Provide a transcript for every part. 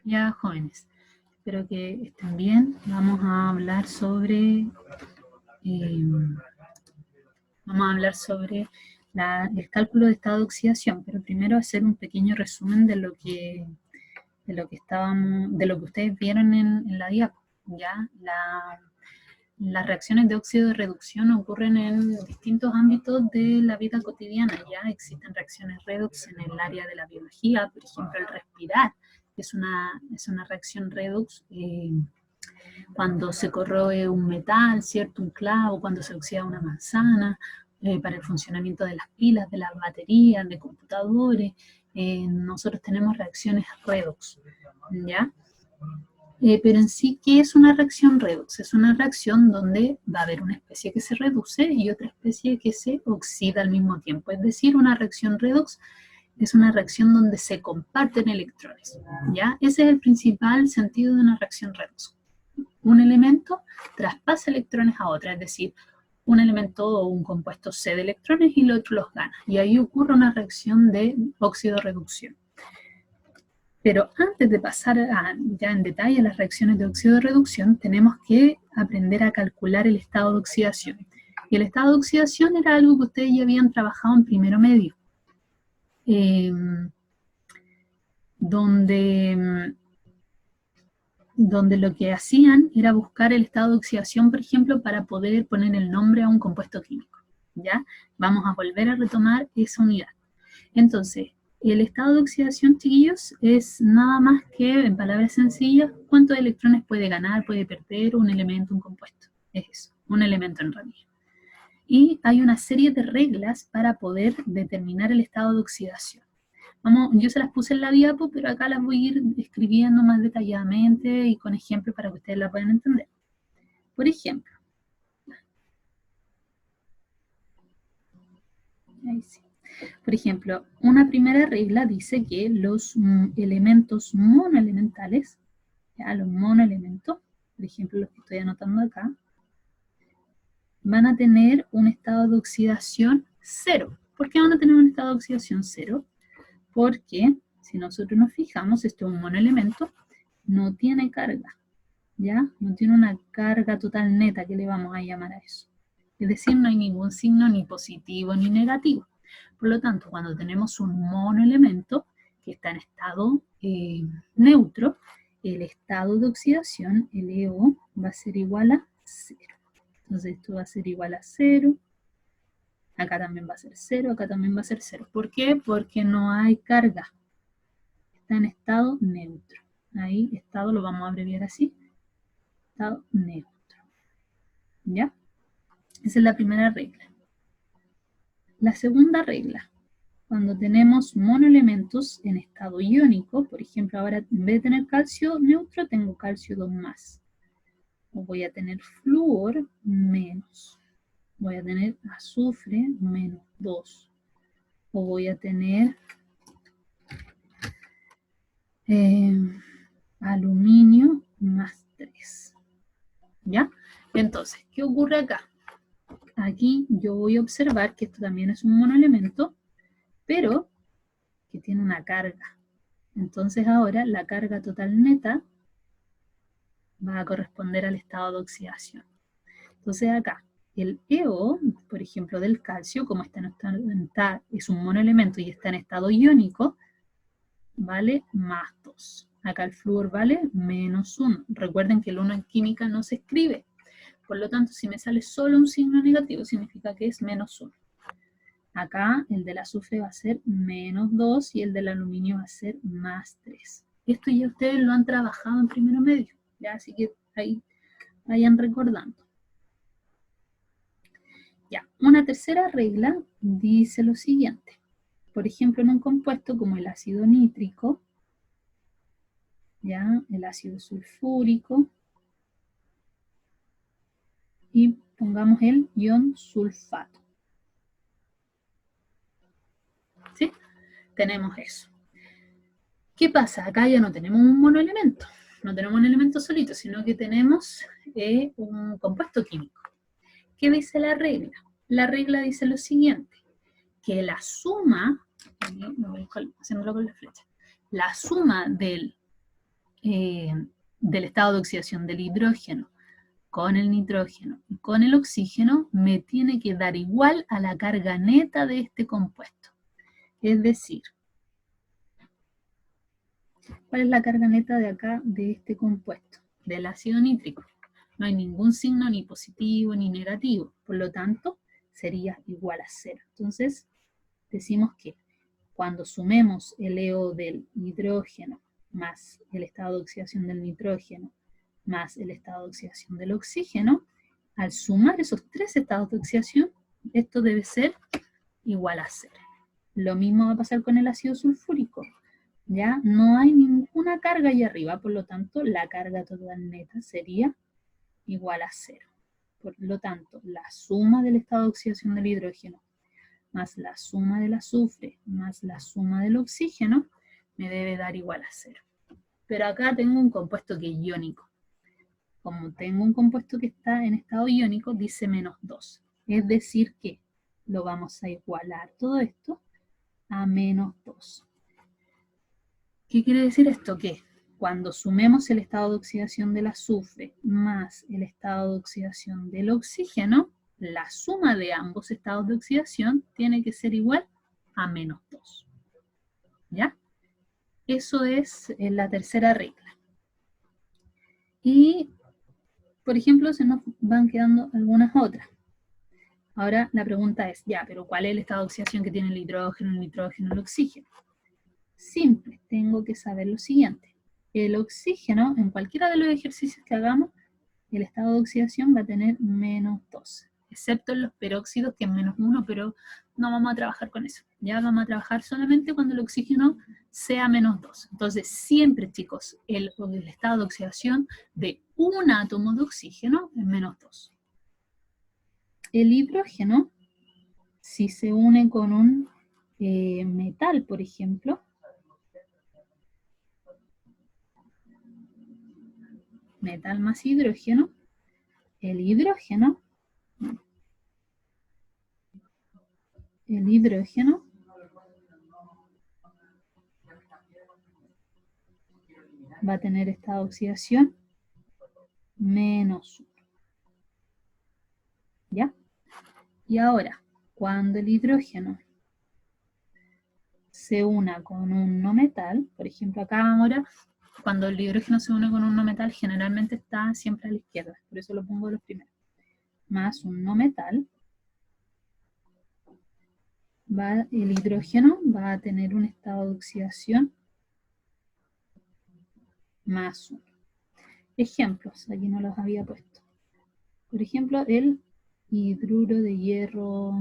Ya, jóvenes, espero que estén bien. Vamos a hablar sobre el cálculo de estado de oxidación, pero primero hacer un pequeño resumen de lo que ustedes vieron en la diapo. Ya, las reacciones de óxido de reducción ocurren en distintos ámbitos de la vida cotidiana. Ya existen reacciones redox en el área de la biología, por ejemplo, el respirar es una reacción redox. Cuando se corroe un metal, ¿cierto? Un clavo, cuando se oxida una manzana, para el funcionamiento de las pilas, de las baterías, de computadores. Nosotros tenemos reacciones redox, ¿ya? Pero en sí, ¿qué es una reacción redox? Es una reacción donde va a haber una especie que se reduce y otra especie que se oxida al mismo tiempo. Es decir, una reacción redox es una reacción donde se comparten electrones, ¿ya? Ese es el principal sentido de una reacción redox. Un elemento traspasa electrones a otra, es decir, un elemento o un compuesto cede electrones y el otro los gana. Y ahí ocurre una reacción de óxido-reducción. Pero antes de pasar ya en detalle a las reacciones de óxido de reducción, tenemos que aprender a calcular el estado de oxidación. Y el estado de oxidación era algo que ustedes ya habían trabajado en primero medio, donde lo que hacían era buscar el estado de oxidación, por ejemplo, para poder poner el nombre a un compuesto químico. ¿Ya? Vamos a volver a retomar esa unidad. Entonces, el estado de oxidación, chiquillos, es nada más que, en palabras sencillas, cuántos electrones puede ganar, puede perder un elemento, un compuesto. Es eso, un elemento en realidad. Y hay una serie de reglas para poder determinar el estado de oxidación. Yo se las puse en la diapo, pero acá las voy a ir escribiendo más detalladamente y con ejemplos para que ustedes la puedan entender. Por ejemplo, ahí sí. Por ejemplo, una primera regla dice que los elementos monoelementales, ya, los monoelementos, por ejemplo los que estoy anotando acá, van a tener un estado de oxidación cero. ¿Por qué van a tener un estado de oxidación cero? Porque si nosotros nos fijamos, este es un monoelemento, no tiene carga, ¿ya? No tiene una carga total neta, que le vamos a llamar a eso. Es decir, no hay ningún signo ni positivo ni negativo. Por lo tanto, cuando tenemos un monoelemento que está en estado neutro, el estado de oxidación, el EO, va a ser igual a 0. Entonces esto va a ser igual a 0. Acá también va a ser 0, acá también va a ser 0. ¿Por qué? Porque no hay carga. Está en estado neutro. Ahí, estado lo vamos a abreviar así. Estado neutro. ¿Ya? Esa es la primera regla. La segunda regla, cuando tenemos monoelementos en estado iónico, por ejemplo, ahora en vez de tener calcio neutro, tengo calcio 2+. O voy a tener flúor menos. Voy a tener azufre -2. O voy a tener aluminio +3. ¿Ya? Entonces, ¿qué ocurre acá? Aquí yo voy a observar que esto también es un monoelemento, pero que tiene una carga. Entonces ahora la carga total neta va a corresponder al estado de oxidación. Entonces acá, el EO, por ejemplo, del calcio, como es un monoelemento y está en estado iónico, vale +2. Acá el flúor vale -1. Recuerden que el 1 en química no se escribe. Por lo tanto, si me sale solo un signo negativo, significa que es -1. Acá el del azufre va a ser -2 y el del aluminio va a ser +3. Esto ya ustedes lo han trabajado en primero medio, ¿ya? Así que ahí vayan recordando. Ya, una tercera regla dice lo siguiente. Por ejemplo, en un compuesto como el ácido nítrico, ya, el ácido sulfúrico, y pongamos el ion sulfato. ¿Sí? Tenemos eso. ¿Qué pasa? Acá ya no tenemos un monoelemento, no tenemos un elemento solito, sino que tenemos un compuesto químico. ¿Qué dice la regla? La regla dice lo siguiente, que la suma, haciéndolo con la flecha, la suma del del estado de oxidación del hidrógeno con el nitrógeno y con el oxígeno me tiene que dar igual a la carga neta de este compuesto. Es decir, ¿cuál es la carga neta de acá de este compuesto? Del ácido nítrico. No hay ningún signo ni positivo ni negativo, por lo tanto sería igual a 0. Entonces decimos que cuando sumemos el EO del hidrógeno más el estado de oxidación del nitrógeno más el estado de oxidación del oxígeno, al sumar esos tres estados de oxidación, esto debe ser igual a 0. Lo mismo va a pasar con el ácido sulfúrico. Ya no hay ninguna carga ahí arriba, por lo tanto, la carga total neta sería igual a 0. Por lo tanto, la suma del estado de oxidación del hidrógeno más la suma del azufre más la suma del oxígeno me debe dar igual a 0. Pero acá tengo un compuesto que es iónico. Como tengo un compuesto que está en estado iónico, dice menos 2. Es decir que lo vamos a igualar todo esto a menos 2. ¿Qué quiere decir esto? Que cuando sumemos el estado de oxidación del azufre más el estado de oxidación del oxígeno, la suma de ambos estados de oxidación tiene que ser igual a menos 2. ¿Ya? Eso es la tercera regla. Y, por ejemplo, se nos van quedando algunas otras. Ahora la pregunta es, ya, pero ¿cuál es el estado de oxidación que tiene el hidrógeno, el nitrógeno, el oxígeno? Simple, tengo que saber lo siguiente. El oxígeno, en cualquiera de los ejercicios que hagamos, el estado de oxidación va a tener menos 2, excepto en los peróxidos, que es menos 1, pero no vamos a trabajar con eso. Ya vamos a trabajar solamente cuando el oxígeno sea menos 2. Entonces, siempre, chicos, el estado de oxidación de un átomo de oxígeno es menos 2. El hidrógeno, si se une con un metal, por ejemplo, metal más hidrógeno, el hidrógeno va a tener estado de oxidación menos 1. ¿Ya? Y ahora, cuando el hidrógeno se una con un no metal, por ejemplo acá ahora, cuando el hidrógeno se une con un no metal, generalmente está siempre a la izquierda, por eso lo pongo de los primeros, más un no metal, el hidrógeno va a tener un estado de oxidación más 1. Ejemplos, aquí no los había puesto. Por ejemplo, el hidruro de hierro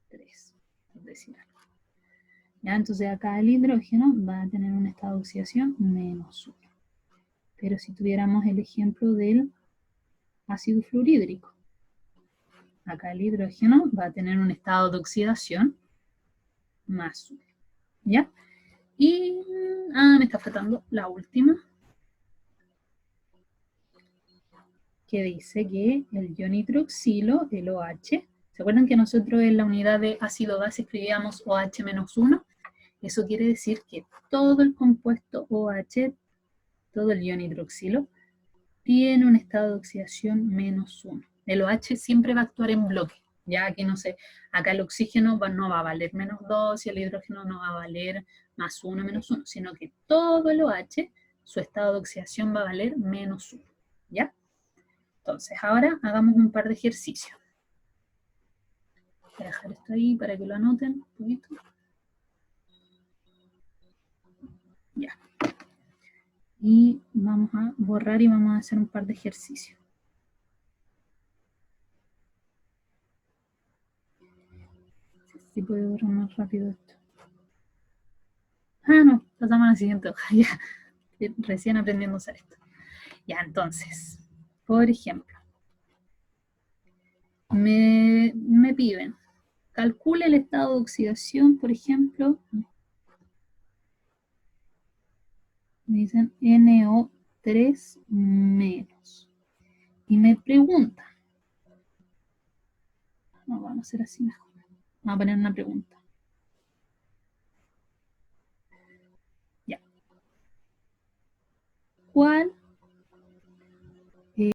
3, por decir algo. ¿Ya? Entonces acá el hidrógeno va a tener un estado de oxidación menos 1. Pero si tuviéramos el ejemplo del ácido fluorhídrico, acá el hidrógeno va a tener un estado de oxidación más 1. ¿Ya? Y me está faltando la última, que dice que el ion hidroxilo, el OH, ¿se acuerdan que nosotros en la unidad de ácido-base escribíamos OH-1? Eso quiere decir que todo el compuesto OH, todo el ion hidroxilo, tiene un estado de oxidación menos 1. El OH siempre va a actuar en bloque, ya que no sé, acá el oxígeno no va a valer menos 2 y el hidrógeno no va a valer más 1, menos 1, sino que todo el OH, su estado de oxidación va a valer menos 1, ¿ya? Entonces, ahora hagamos un par de ejercicios. Voy a dejar esto ahí para que lo anoten un poquito. Ya. Y vamos a borrar y vamos a hacer un par de ejercicios. Si puedo borrar más rápido esto. Ah, no, pasamos a la siguiente hoja. Ya, recién aprendiendo a usar esto. Ya, entonces, por ejemplo, me piden, calcule el estado de oxidación, por ejemplo, me dicen NO3 menos. Y me preguntan, no, vamos a hacer así mejor. Vamos a poner una pregunta. Ya. ¿Cuál